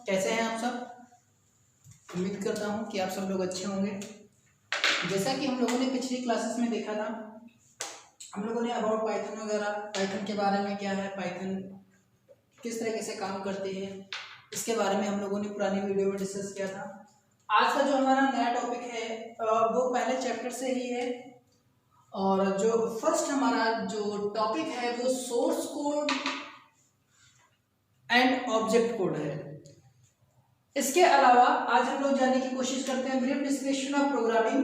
कैसे हैं आप सब? उम्मीद करता हूं कि आप सब लोग अच्छे होंगे। जैसा कि हम लोगों ने पिछली क्लासेस में देखा था, हम लोगों ने अबाउट पाइथन वगैरह, पाइथन के बारे में क्या है, पाइथन किस तरीके से काम करती है, इसके बारे में हम लोगों ने पुरानी वीडियो में डिस्कस किया था। आज का जो हमारा नया टॉपिक है वो पहले चैप्टर से ही है, और जो फर्स्ट हमारा जो टॉपिक है वो source code and object code है। इसके अलावा आज हम लोग जानने की कोशिश करते हैं ब्रीफ डिस्क्रिप्शन ऑफ प्रोग्रामिंग।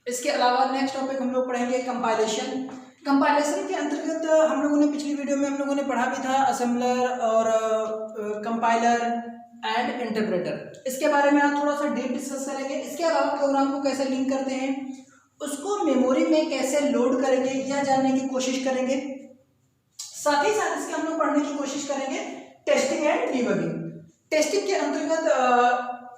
इसके अलावा नेक्स्ट टॉपिक हम लोग पढ़ेंगे कंपाइलेशन। कंपाइलेशन के अंतर्गत हम लोगों ने पिछली वीडियो में हम लोगों ने पढ़ा भी था असेंबलर और कंपाइलर एंड इंटरप्रेटर। इसके बारे में आज थोड़ा सा डीप डिस्कस करेंगे। इसके अलावा प्रोग्राम को कैसे लिंक करते हैं, उसको मेमोरी में कैसे लोड करेंगे, यह जानने की कोशिश करेंगे। साथ ही साथ इसके हम लोग पढ़ने की कोशिश करेंगे टेस्टिंग एंड डीबगिंग। टेस्टिंग के अंतर्गत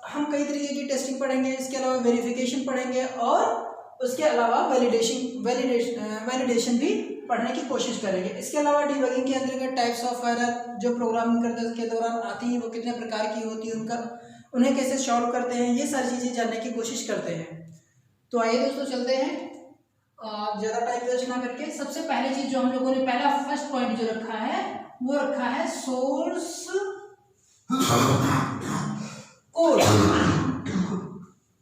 हम कई तरीके की टेस्टिंग पढ़ेंगे, इसके अलावा वेरिफिकेशन पढ़ेंगे और उसके अलावा वैलिडेशन भी पढ़ने की कोशिश करेंगे। इसके अलावा डीबगिंग के अंतर्गत टाइप्स ऑफ एरर जो प्रोग्रामिंग करने के दौरान आती हैं वो कितने प्रकार की होती है, उन्हें कैसे सॉल्व करते हैं, ये सारी चीज़ें जानने की कोशिश करते हैं। तो आइए दोस्तों चलते हैं ज़्यादा टाइम वेस्ट ना करके। सबसे पहले चीज़ जो हम लोगों ने पहला फर्स्ट पॉइंट जो रखा है वो रखा है सोर्स कोड।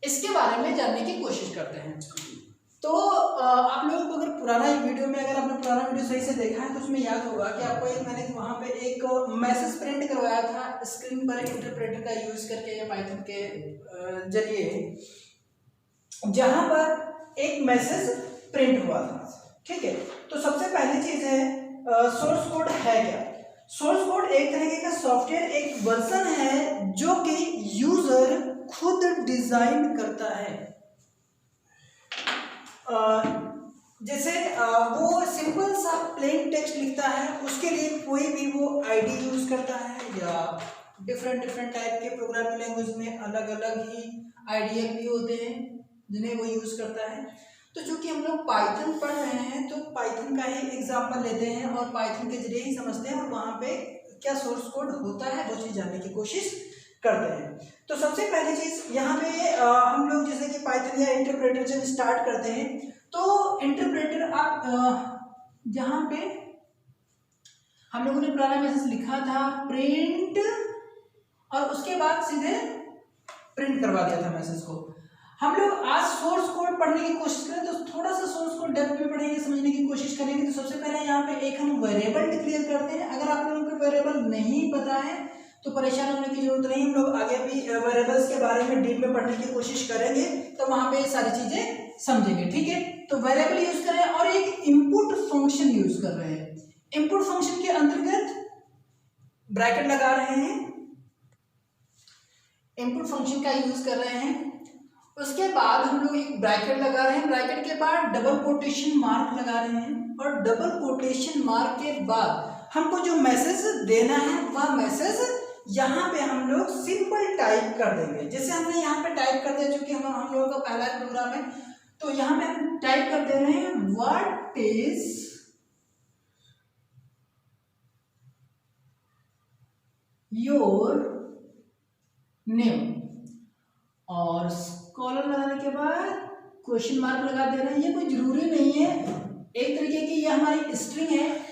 इसके बारे में जानने की कोशिश करते हैं। तो आप लोगों को अगर पुराना वीडियो में अगर आपने पुराना वीडियो सही से देखा है तो उसमें याद होगा कि आपको मैंने वहाँ पे एक मैसेज प्रिंट करवाया था स्क्रीन पर इंटरप्रेटर का यूज करके या पाइथन के जरिए, जहाँ पर एक मैसेज प्रिंट हुआ था। ठीक है, तो सबसे पहली चीज है सोर्स कोड है क्या। सोर्स कोड एक तरीके का सॉफ्टवेयर, एक वर्जन है जो कि यूजर खुद डिजाइन करता है। जैसे वो सिंपल सा प्लेन टेक्स्ट लिखता है, उसके लिए कोई भी वो आईडी यूज करता है, या डिफरेंट टाइप के प्रोग्रामिंग लैंग्वेज में अलग अलग ही आईडीएल भी होते हैं जिन्हें वो यूज करता है। तो चूंकि हम लोग पाइथन पढ़ रहे हैं तो पाइथन का ही एग्जांपल लेते हैं और पाइथन के जरिए ही समझते हैं और वहाँ पे क्या सोर्स कोड होता है वो चीज़ जानने की कोशिश करते हैं। तो सबसे पहली चीज़ यहाँ पे हम लोग जैसे कि पाइथन या इंटरप्रेटर जब स्टार्ट करते हैं तो इंटरप्रेटर आप जहाँ पे हम लोगों ने पुराना मैसेज लिखा था प्रिंट और उसके बाद सीधे प्रिंट करवा दिया था मैसेज को। हम लोग आज सोर्स कोड पढ़ने की कोशिश करें तो थोड़ा सा सोर्स कोड डेप्थ में पढ़ेंगे, समझने की कोशिश करेंगे। तो सबसे पहले यहाँ पे एक हम वेरिएबल डिक्लेयर करते हैं। अगर आप लोगों को वेरिएबल नहीं पता है तो परेशान होने की जरूरत नहीं, हम लोग आगे भी वेरिएबल्स के बारे में डीप में पढ़ने की कोशिश करेंगे तो वहाँ पे सारी चीजें समझेंगे। ठीक है, तो वेरिएबल यूज कर रहे हैं और एक इनपुट फंक्शन यूज कर रहे हैं। इनपुट फंक्शन के अंतर्गत ब्रैकेट लगा रहे हैं, इनपुट फंक्शन का यूज कर रहे हैं। उसके बाद हम लोग एक ब्रैकेट लगा रहे हैं, ब्रैकेट के बाद डबल कोटेशन मार्क लगा रहे हैं और डबल कोटेशन मार्क के बाद हमको जो मैसेज देना है वह मैसेज यहाँ पे हम लोग सिंपल टाइप कर देंगे। जैसे हमने यहाँ पे टाइप कर दिया, चूंकि हम लोगों का पहला प्रोग्राम है तो यहाँ पे हम टाइप कर दे रहे हैं व्हाट इज योर नेम, और कॉलम लगाने के बाद क्वेश्चन मार्क लगा दे रहे हैं। ये कोई जरूरी नहीं है, एक तरीके की ये हमारी स्ट्रिंग है।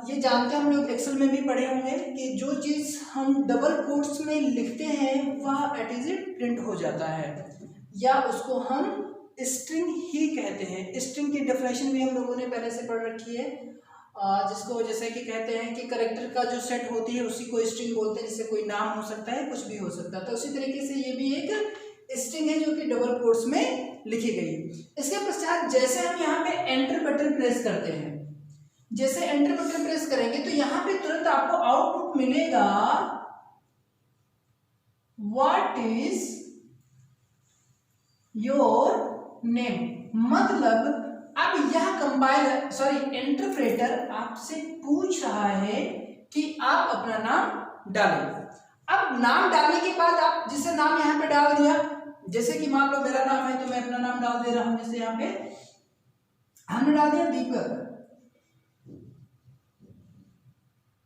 ये जानते हैं हम लोग एक्सेल में भी पढ़े होंगे कि जो चीज़ हम डबल कोट्स में लिखते हैं वह एट इज इट प्रिंट हो जाता है, या उसको हम स्ट्रिंग ही कहते हैं। स्ट्रिंग की डेफिनेशन भी हम लोगों ने पहले से पढ़ रखी है, जिसको जैसे कि कहते हैं कि कैरेक्टर का जो सेट होती है उसी को स्ट्रिंग बोलते हैं, जिससे कोई नाम हो सकता है, कुछ भी हो सकता है। तो उसी तरीके से ये भी एक स्ट्रिंग है जो कि डबल कोट्स में लिखी गई। इसके पश्चात जैसे हम यहाँ पे एंटर बटन प्रेस करते हैं, जैसे एंटर बटन प्रेस करेंगे तो यहाँ पे तुरंत आपको आउटपुट मिलेगा व्हाट इज योर नेम। मतलब अब यह कंपाइलर इंटरप्रेटर आपसे पूछ रहा है कि आप अपना नाम डालें। अब नाम डालने के बाद आप जिसे नाम यहाँ पे डाल दिया, जैसे कि मान लो मेरा नाम है तो मैं अपना नाम डाल दे रहा हूं। जैसे यहाँ पे हमने डाल दिया दीपक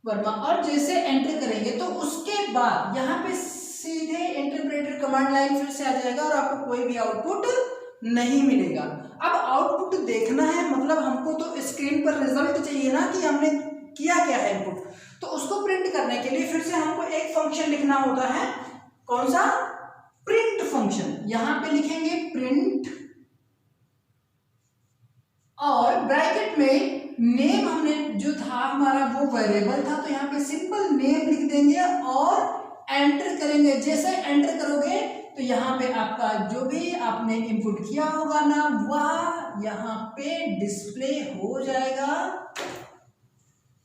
वर्मा, और जैसे एंटर करेंगे तो उसके बाद यहाँ पे सीधे इंटरप्रेटर कमांड लाइन फिर से आ जाएगा और आपको कोई भी आउटपुट नहीं मिलेगा। अब आउटपुट देखना है, मतलब हमको तो स्क्रीन पर रिजल्ट चाहिए ना कि हमने किया क्या है इनपुट, तो उसको प्रिंट करने के लिए फिर से हमको एक फंक्शन लिखना होता है। कौन सा? Print function. यहां पे लिखेंगे प्रिंट और ब्रैकेट में नेम हमने जो था हमारा वो वेरिएबल था, तो यहाँ पे सिंपल नेम लिख देंगे और एंटर करेंगे। जैसे एंटर करोगे तो यहाँ पे आपका जो भी आपने इनपुट किया होगा ना वह यहाँ पे डिस्प्ले हो जाएगा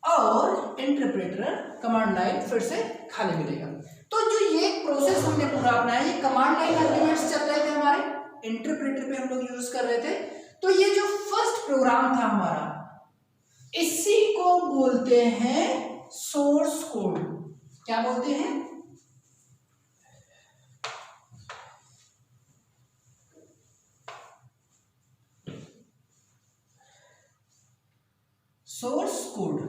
और इंटरप्रेटर कमांड लाइन फिर से खाली मिलेगा। तो जो ये प्रोसेस हमने पूरा अपनाया, ये कमांड लाइन आर्ग्यूमेंट्स चल रहे थे हमारे, इंटरप्रेटर पे हम लोग यूज कर रहे थे। तो ये जो फर्स्ट प्रोग्राम था हमारा, इसी को बोलते हैं सोर्स कोड। क्या बोलते हैं? Source code.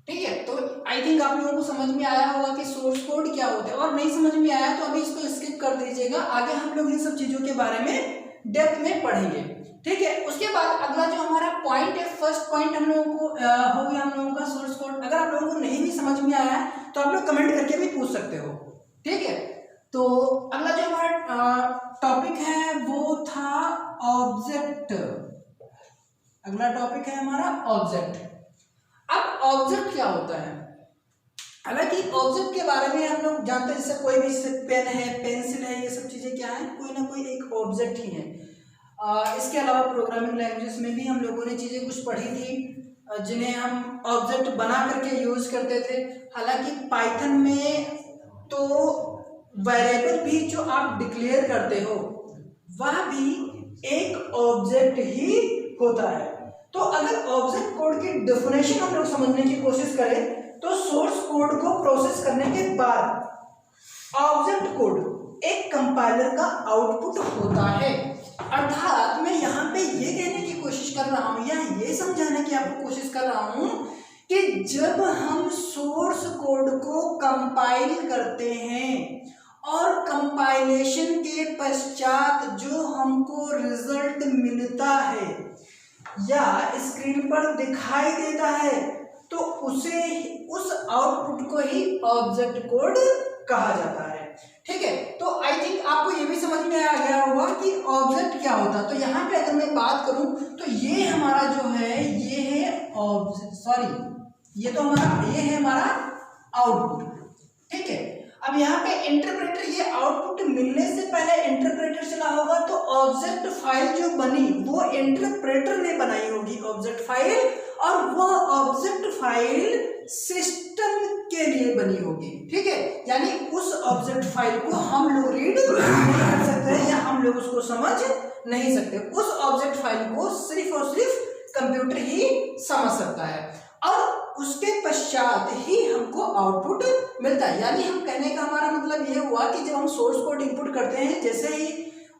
ठीक है, तो आई थिंक आप लोगों को समझ में आया होगा कि सोर्स कोड क्या होता है, और नहीं समझ में आया तो अभी इसको स्किप कर दीजिएगा, आगे हम लोग इन सब चीजों के बारे में डेप्थ में पढ़ेंगे। ठीक है, उसके बाद अगला जो हमारा पॉइंट है, फर्स्ट पॉइंट हम लोगों को हो गया हम लोगों का सोर्स कोड। अगर आप लोगों को नहीं भी समझ में आया है तो आप लोग कमेंट करके भी पूछ सकते हो। ठीक है, तो अगला जो हमारा टॉपिक है वो था ऑब्जेक्ट। अगला टॉपिक है हमारा ऑब्जेक्ट। अब ऑब्जेक्ट क्या होता है? हालांकि ऑब्जेक्ट के बारे में हम लोग जानते हैं, जैसे कोई भी पेन है, पेंसिल है, ये सब चीजें क्या है? कोई ना कोई एक ऑब्जेक्ट ही है। इसके अलावा प्रोग्रामिंग लैंग्वेजेस में भी हम लोगों ने चीजें कुछ पढ़ी थी जिन्हें हम ऑब्जेक्ट बना करके यूज करते थे। हालांकि पाइथन में तो वेरिएबल भी जो आप डिक्लेयर करते हो वह भी एक ऑब्जेक्ट ही होता है। तो अगर ऑब्जेक्ट कोड की डेफिनेशन हम लोग समझने की कोशिश करें तो सोर्स कोड को प्रोसेस करने के बाद ऑब्जेक्ट कोड एक कंपाइलर का आउटपुट होता है। अर्थात मैं यहाँ पे ये कहने की कोशिश कर रहा हूँ या ये समझाने की आपको कोशिश कर रहा हूँ कि जब हम सोर्स कोड को कंपाइल करते हैं और कंपाइलेशन के पश्चात जो हमको रिजल्ट मिलता है या स्क्रीन पर दिखाई देता है तो उसे उस आउटपुट को ही ऑब्जेक्ट कोड कहा जाता है। ठीक है, तो आई थिंक आपको ये भी समझ में आ गया होगा कि ऑब्जेक्ट क्या होता है। तो यहाँ पे अगर मैं बात करूं तो ये हमारा जो है ये है ऑब्जेक्ट, सॉरी ये है हमारा आउटपुट। ठीक है, अब यहाँ पे इंटरप्रेटर, ये आउटपुट मिलने से पहले इंटरप्रेटर चला होगा तो ऑब्जेक्ट फाइल जो बनी वो इंटरप्रेटर ने बनाई होगी ऑब्जेक्ट फाइल, और वह ऑब्जेक्ट फाइल सिस्टम के लिए बनी होगी। ठीक है, यानी उस ऑब्जेक्ट फाइल को हम लोग रीड नहीं कर सकते या हम लोग उसको समझ नहीं सकते। उस ऑब्जेक्ट फाइल को सिर्फ और सिर्फ कंप्यूटर ही समझ सकता है और उसके पश्चात ही हमको आउटपुट मिलता है। यानी हम कहने का हमारा मतलब ये हुआ कि जब हम सोर्स कोड इनपुट करते हैं, जैसे ही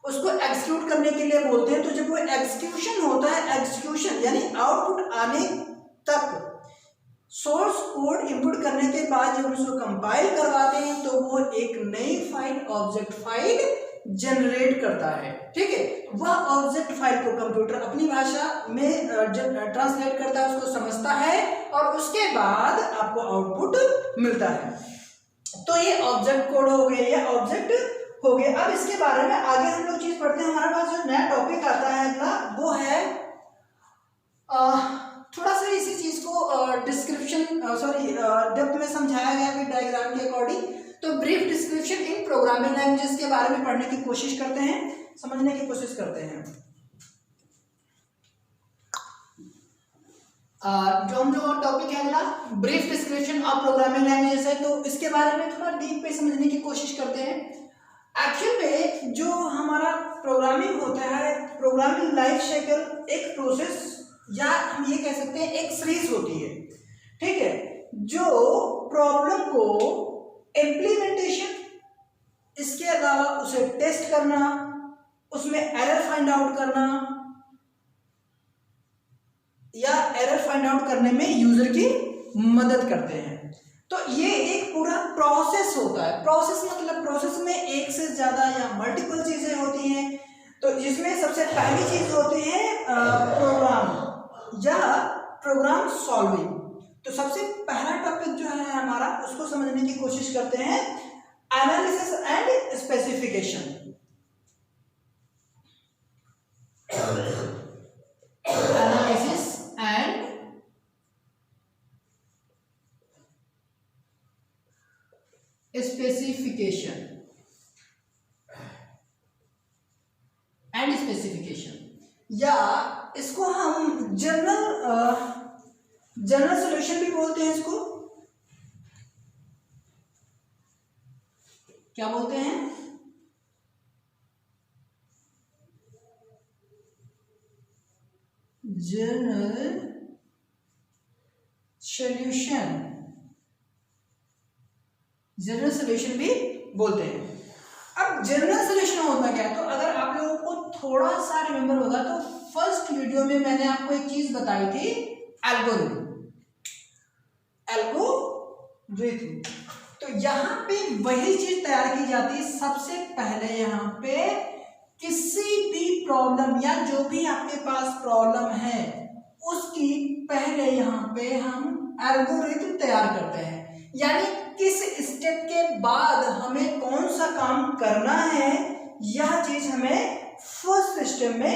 उसको एग्जीक्यूट करने के लिए बोलते हैं, तो जब वो एग्जीक्यूशन होता है, एग्जीक्यूशन यानी आउटपुट आने तक सोर्स कोड इनपुट करने के बाद जब उसको कंपाइल करवाते हैं तो वो एक नई फाइल ऑब्जेक्ट फाइल जनरेट करता है। ठीक है, वह ऑब्जेक्ट फाइल को कंप्यूटर अपनी भाषा में ट्रांसलेट करता है, उसको समझता है और उसके बाद आपको आउटपुट मिलता है। तो ये ऑब्जेक्ट कोड हो गए या ऑब्जेक्ट हो गए। अब इसके बारे में आगे हम लोग चीज पढ़ते हैं। हमारे पास जो नया टॉपिक आता है अगला वो है थोड़ा सा इसी चीज को डिस्क्रिप्शन डेप्थ में समझाया गया है डायग्राम के अकॉर्डिंग। तो brief description in programming languages के बारे में पढ़ने की कोशिश करते हैं, समझने की कोशिश करते हैं। जो हम जो टॉपिक है अगला brief description of programming languages है, तो इसके बारे में थोड़ा डीप पे समझने की कोशिश करते हैं। एक्चुअल में जो हमारा प्रोग्रामिंग होता है, प्रोग्रामिंग लाइफ साइकिल एक प्रोसेस या हम ये कह सकते हैं एक सीरीज होती है। ठीक है, जो प्रॉब्लम को इम्प्लीमेंटेशन, इसके अलावा उसे टेस्ट करना, उसमें एरर फाइंड आउट करना या एरर फाइंड आउट करने में यूजर की मदद करते हैं। तो ये एक पूरा प्रोसेस होता है। प्रोसेस मतलब प्रोसेस में एक से ज्यादा या मल्टीपल चीजें होती हैं। तो जिसमें सबसे पहली चीज होती है प्रोग्राम या प्रोग्राम सॉल्विंग। तो सबसे पहला टॉपिक जो है हमारा, उसको समझने की कोशिश करते हैं, analysis and specification. Analysis and specification या इसको हम जनरल सॉल्यूशन भी बोलते हैं। इसको क्या बोलते हैं? जनरल सॉल्यूशन, जनरल सॉल्यूशन भी बोलते हैं। अब जनरल सॉल्यूशन होता क्या है? तो अगर आप लोगों को थोड़ा सा रिमेंबर होगा तो फर्स्ट वीडियो में मैंने आपको एक चीज बताई थी, एल्गोरिथम। तो यहाँ पे वही चीज तैयार की जाती है। सबसे पहले यहाँ पे किसी भी प्रॉब्लम या जो भी आपके पास प्रॉब्लम है उसकी पहले यहाँ पे हम एल्गोरिथम तैयार करते हैं, यानी किस स्टेप के बाद हमें कौन सा काम करना है, यह चीज हमें फर्स्ट स्टेप में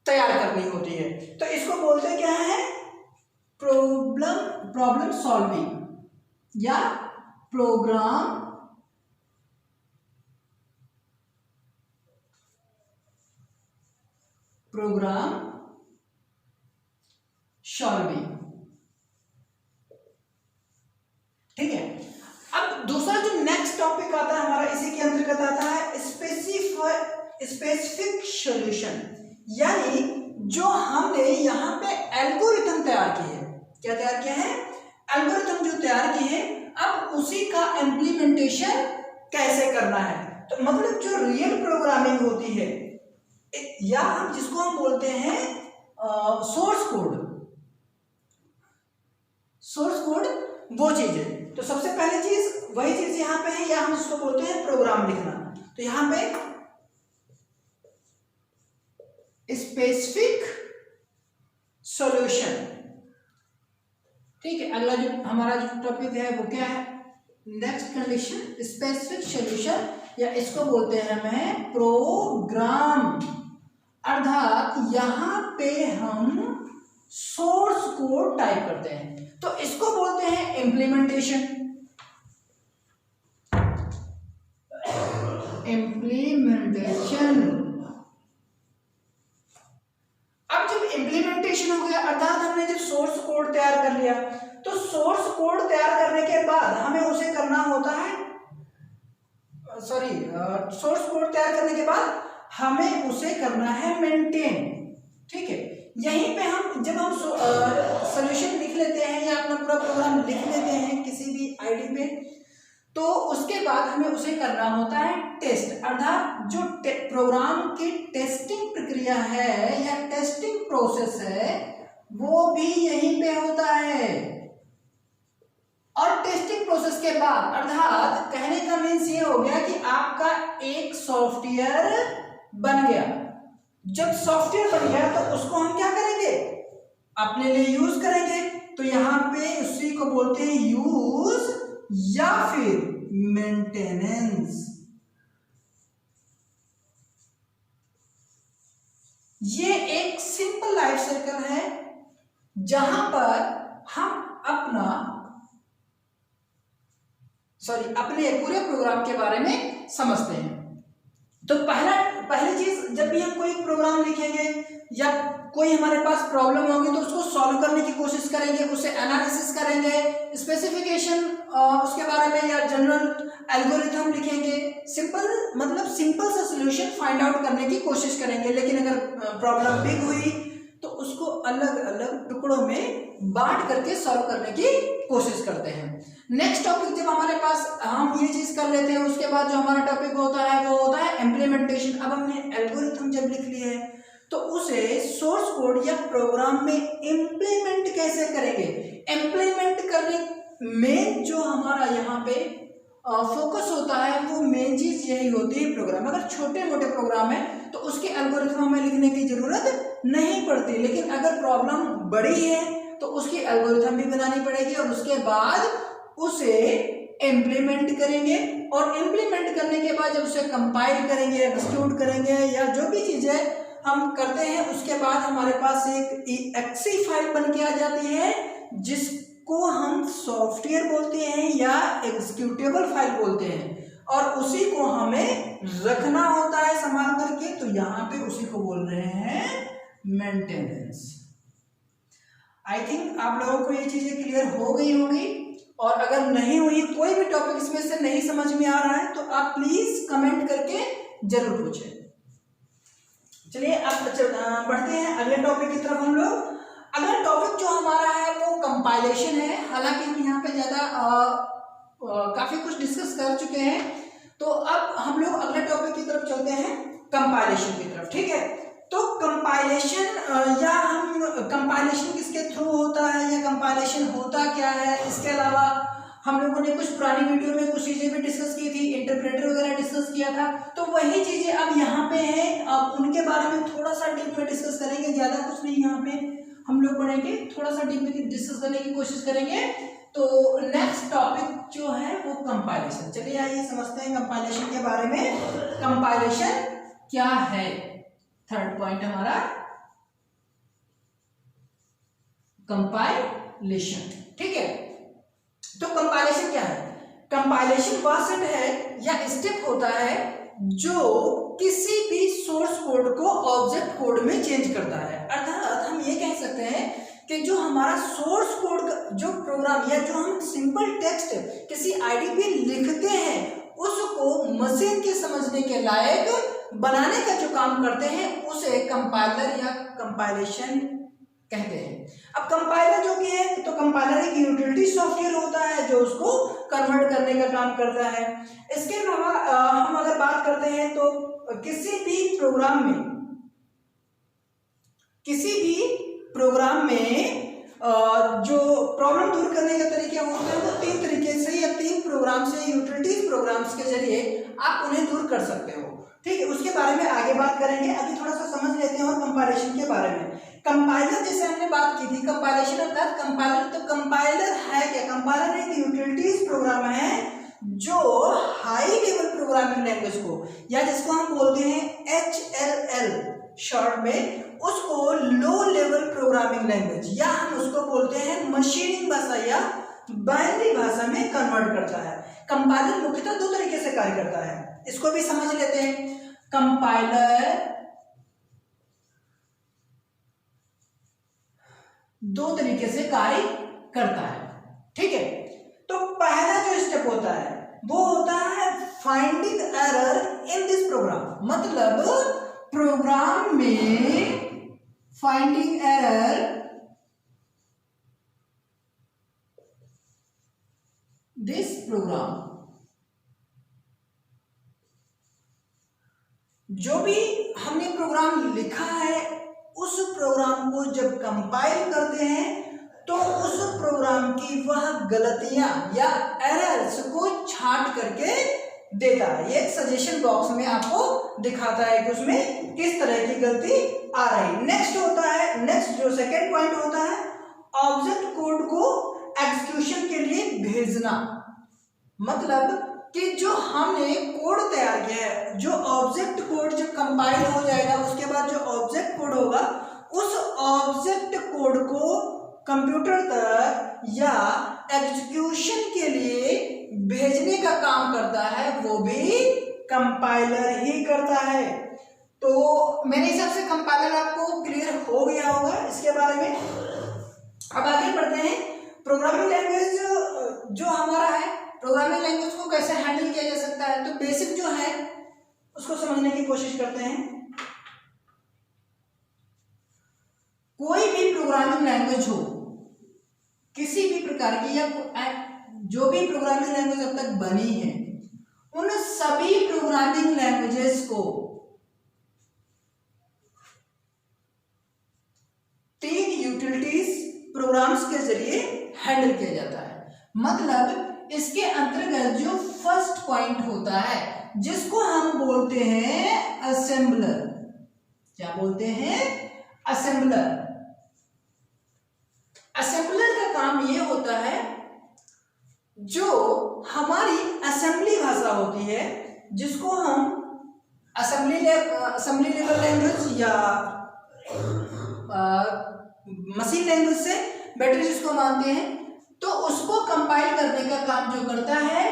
तैयार करनी होती है। तो इसको बोलते क्या है? प्रॉब्लम सॉल्विंग या प्रोग्राम सॉल्विंग। ठीक है। अब दूसरा जो नेक्स्ट टॉपिक आता है हमारा, इसी के अंतर्गत आता है स्पेसिफिक सॉल्यूशन, यानी जो हमने यहाँ पे एल्गोरिथम तैयार की है। क्या तैयार किया है? एल्गोरिथम जो तैयार की है, अब उसी का इम्प्लीमेंटेशन कैसे करना है। तो मतलब जो रियल प्रोग्रामिंग होती है या हम जिसको हम बोलते हैं सोर्स कोड, वो चीज है। तो सबसे पहली चीज वही चीज यहाँ पे है, या हम जिसको बोलते हैं प्रोग्राम लिखना। तो यहाँ पे स्पेसिफिक सॉल्यूशन। ठीक है। अगला जो हमारा जो टॉपिक है वो क्या है? नेक्स्ट कंडीशन, स्पेसिफिक सॉल्यूशन, या इसको बोलते हैं हमें प्रोग्राम। अर्थात यहाँ पे हम सोर्स कोड टाइप करते हैं, तो इसको बोलते हैं इम्प्लीमेंटेशन। अब जब इम्प्लीमेंटेशन हो गया, अर्थात हमने जब सोर्स कोड तैयार कर लिया, तो सोर्स कोड तैयार करने के बाद हमें उसे करना होता है, सोर्स कोड तैयार करने के बाद हमें उसे करना है मेंटेन। ठीक है। यहीं पे हम जब हम सॉल्यूशन लिख लेते हैं या अपना पूरा प्रोग्राम लिख लेते हैं किसी भी आईडी पे, तो उसके बाद हमें उसे करना होता है टेस्ट। अर्थात जो प्रोग्राम की टेस्टिंग प्रक्रिया है या टेस्टिंग प्रोसेस है, वो भी यहीं पे होता है। और टेस्टिंग प्रोसेस के बाद, अर्थात कहने का मीन्स ये हो गया कि आपका एक सॉफ्टवेयर बन गया। जब सॉफ्टवेयर बन गया तो उसको हम क्या करेंगे? अपने लिए यूज करेंगे। तो यहां पे उसी को बोलते हैं यूज या फिर मेंटेनेंस। ये एक सिंपल लाइफ साइकिल है जहां पर हम अपने पूरे प्रोग्राम के बारे में समझते हैं। तो पहली चीज, जब भी हम कोई प्रोग्राम लिखेंगे या कोई हमारे पास प्रॉब्लम होगी तो उसको सॉल्व करने की कोशिश करेंगे, उसे एनालिसिस करेंगे, स्पेसिफिकेशन उसके बारे में या जनरल एल्गोरिथम लिखेंगे। सिंपल सा सॉल्यूशन फाइंड आउट करने की कोशिश करेंगे। लेकिन अगर प्रॉब्लम बिग हुई तो उसको अलग अलग टुकड़ों में बांट करके सॉल्व करने की कोशिश करते हैं। नेक्स्ट टॉपिक जब हमारे पास हम ये चीज कर लेते हैं, उसके बाद जो हमारा टॉपिक होता है वो होता है इम्प्लीमेंटेशन। अब हमने एल्गोरिथम जब लिख लिए है तो उसे सोर्स कोड या प्रोग्राम में इम्प्लीमेंट कैसे करेंगे? इम्प्लीमेंट करने मेन जो हमारा यहाँ पे फोकस होता है वो मेन चीज यही होती है प्रोग्राम। अगर छोटे मोटे प्रोग्राम है तो उसके एल्गोरिथम हमें लिखने की जरूरत नहीं पड़ती, लेकिन अगर प्रॉब्लम बड़ी है तो उसकी एल्गोरिथम भी बनानी पड़ेगी और उसके बाद उसे इम्प्लीमेंट करेंगे, और इम्प्लीमेंट करने के बाद जब उसे कंपाइल करेंगे, एग्जीक्यूट करेंगे या जो भी चीजें हम करते हैं उसके बाद हमारे पास एक एक्सी फाइल बन के आ जाती है जिसको हम सॉफ्टवेयर बोलते हैं या एग्जीक्यूटेबल फाइल बोलते हैं, और उसी को हमें रखना होता है संभाल करके। तो यहाँ पे उसी को बोल रहे हैं मेंटेनेंस। आई थिंक आप लोगों को ये चीजें क्लियर हो गई होगी, और अगर नहीं हुई, कोई भी टॉपिक इसमें से नहीं समझ में आ रहा है तो आप प्लीज कमेंट करके जरूर पूछें। चलिए अब बढ़ते हैं अगले टॉपिक की तरफ हम लोग। अगला टॉपिक जो हमारा है वो कंपाइलेशन है। हालांकि हम यहाँ पे ज्यादा काफी कुछ डिस्कस कर चुके हैं, तो अब हम लोग अगले टॉपिक की तरफ चलते हैं, कंपाइलेशन की तरफ। ठीक है, तो कंपाइलेशन या हम कंपाइलेशन किसके थ्रू होता है या कंपाइलेशन होता क्या है, इसके अलावा हम लोगों ने कुछ पुरानी वीडियो में कुछ चीजें भी डिस्कस की थी, इंटरप्रेटर वगैरह डिस्कस किया था, तो वही चीजें अब यहाँ पे हैं। अब उनके बारे में थोड़ा सा डीप में डिस्कस करेंगे, ज्यादा कुछ नहीं यहाँ पे हम लोग पढ़ेंगे, थोड़ा सा डीप में डिस्कस करने की कोशिश करेंगे। तो नेक्स्ट टॉपिक जो है वो कंपाइलेशन। चलिए आइए समझते हैं कंपाइलेशन के बारे में। कंपाइलेशन क्या है, थर्ड पॉइंट हमारा कंपाइलेशन। ठीक है, तो कंपाइलेशन क्या है? कंपाइलेशन वह सेट है या स्टेप होता है जो किसी भी सोर्स कोड को ऑब्जेक्ट कोड में चेंज करता है। अर्थात हम ये कह सकते हैं कि जो हमारा सोर्स कोड का जो प्रोग्राम या जो हम सिंपल टेक्स्ट किसी आईडी पे लिखते हैं उसको मशीन के समझने के लायक बनाने का जो काम करते हैं उसे कंपाइलर या कंपाइलेशन कहते हैं। अब कंपाइलर जो कि है, तो कंपाइलर एक यूटिलिटी सॉफ्टवेयर होता है जो उसको कन्वर्ट करने का काम करता है। इसके अलावा हम अगर बात करते हैं तो किसी भी प्रोग्राम में जो प्रॉब्लम दूर करने के तरीके होते हैं वो 3 तरीके से या 3 प्रोग्राम से, यूटिलिटीज प्रोग्राम्स के जरिए आप उन्हें दूर कर सकते हो। ठीक है, उसके बारे में आगे बात करेंगे, अभी थोड़ा सा समझ लेते हैं और कंपाइलेशन के बारे में। कंपाइलर जैसे हमने बात की थी, कंपाइलेशन अर्थात कंपाइलर, तो कंपाइलर है क्या? कंपाइलर एक यूटिलिटीज प्रोग्राम है जो हाई लेवल प्रोग्रामिंग लैंग्वेज को, या जिसको हम बोलते हैं HLL शॉर्ट में, उसको लो लेवल प्रोग्रामिंग लैंग्वेज, या हम उसको बोलते हैं मशीनिंग भाषा या बाइनरी भाषा में कन्वर्ट करता है। कंपाइलर मुख्यतः 2 तरीके से कार्य करता है, इसको भी समझ लेते हैं। कंपाइलर 2 तरीके से कार्य करता है। ठीक है, तो पहला जो स्टेप होता है वो होता है finding error in this program, मतलब प्रोग्राम में फाइंडिंग एरर दिस प्रोग्राम। जो भी हमने प्रोग्राम लिखा है उस प्रोग्राम को जब कंपाइल करते हैं तो उस प्रोग्राम की वह गलतियां या एरर्स को छांट करके देता है। ये सजेशन बॉक्स में आपको दिखाता है कि उसमें किस तरह की गलती आ रही। नेक्स्ट जो सेकेंड पॉइंट होता है, ऑब्जेक्ट कोड को एग्जीक्यूशन के लिए भेजना, मतलब कि जो हमने कोड तैयार किया है, जो ऑब्जेक्ट कोड जब कंपाइल हो जाएगा उसके बाद जो ऑब्जेक्ट कोड होगा उस ऑब्जेक्ट कोड को कंप्यूटर तक या एग्जीक्यूशन के लिए भेजने का काम करता है, वो भी कंपाइलर ही करता है। तो मेरे हिसाब से कंपाइलर आपको क्लियर हो गया होगा इसके बारे में। अब आगे बढ़ते हैं, प्रोग्रामिंग लैंग्वेज जो हमारा है, प्रोग्रामिंग लैंग्वेज को कैसे हैंडल किया जा सकता है, तो बेसिक जो है उसको समझने की कोशिश करते हैं। कोई भी प्रोग्रामिंग लैंग्वेज हो किसी भी प्रकार की, या जो भी प्रोग्रामिंग लैंग्वेज अब तक बनी है, उन सभी प्रोग्रामिंग लैंग्वेजेस को 3 यूटिलिटीज प्रोग्राम्स के जरिए हैंडल किया जाता है। मतलब इसके अंतर्गत जो फर्स्ट पॉइंट होता है जिसको हम बोलते हैं असेंबलर। क्या बोलते हैं? असेंबलर। असेंबलर का काम ये होता है, जो हमारी असेंबली भाषा होती है जिसको हम असेंबली लेवल लैंग्वेज या मशीन लैंग्वेज से बेटर जिसको मानते हैं, तो उसको कंपाइल करने का काम जो करता है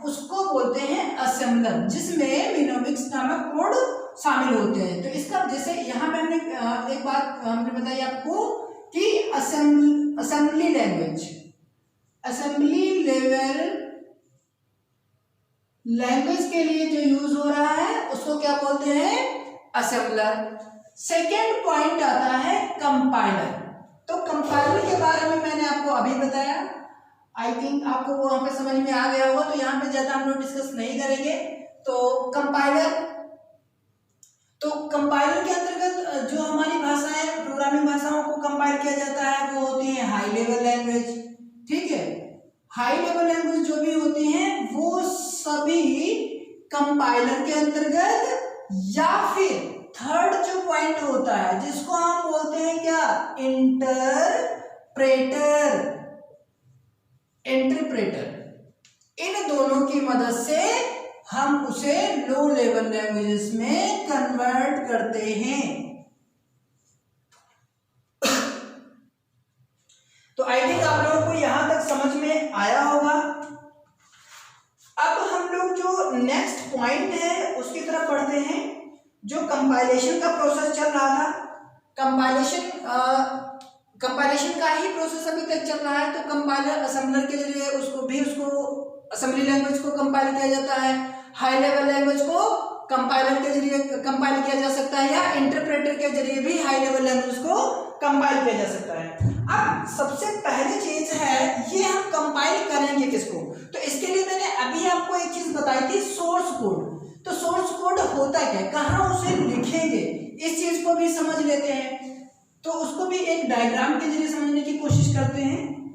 उसको बोलते हैं असेंबलर, जिसमें मिनोमिक्स नामक कोड शामिल होते हैं। तो इसका जैसे यहाँ पे हमने एक बात हमने बताई आपको कि असेंबली लेवल लैंग्वेज के लिए जो यूज हो रहा है उसको क्या बोलते हैं? असेंबलर। सेकेंड पॉइंट आता है कंपाइलर। तो कंपाइलर के बारे में मैंने आपको अभी बताया, आई थिंक आपको वो वहां पे समझ में आ गया होगा, तो यहाँ पे ज्यादा हम लोग डिस्कस नहीं करेंगे। तो कंपाइलर के अंतर्गत जो हमारी भाषाएं, प्रोग्रामिंग भाषाओं को कंपाइल किया जाता है वो होती है हाई लेवल लैंग्वेज। ठीक है, हाई लेवल लैंग्वेज जो भी होती हैं वो सभी कंपाइलर के अंतर्गत, या फिर थर्ड जो पॉइंट होता है जिसको हम बोलते हैं क्या? इंटरप्रेटर। इन दोनों की मदद से हम उसे लो लेवल लैंग्वेजेस में कन्वर्ट करते हैं। तो आई थिंक आप लोगों को यहां तक समझ में आया होगा। अब हम लोग जो नेक्स्ट पॉइंट है उसकी तरफ बढ़ते हैं। जो कंपाइलेशन का प्रोसेस चल रहा था, कंपाइलेशन का ही प्रोसेस अभी तक चल रहा है। तो कंपाइलर असेंबलर के जरिए उसको असेंबली लैंग्वेज को कंपाइल किया जाता है, हाई लेवल लैंग्वेज को कंपाइलर के जरिए कंपाइल किया जा सकता है, या इंटरप्रेटर के जरिए भी हाई लेवल लैंग्वेज को कंपाइल किया जा सकता है। अब सबसे पहली चीज है, ये हम कंपाइल करेंगे किसको? तो इसके लिए मैंने अभी आपको एक चीज बताई थी, सोर्स कोड। तो सोर्स कोड होता क्या, कहाँ उसे लिखेंगे, इस चीज को भी समझ लेते हैं। तो उसको भी एक डायग्राम के जरिए समझने की कोशिश करते हैं।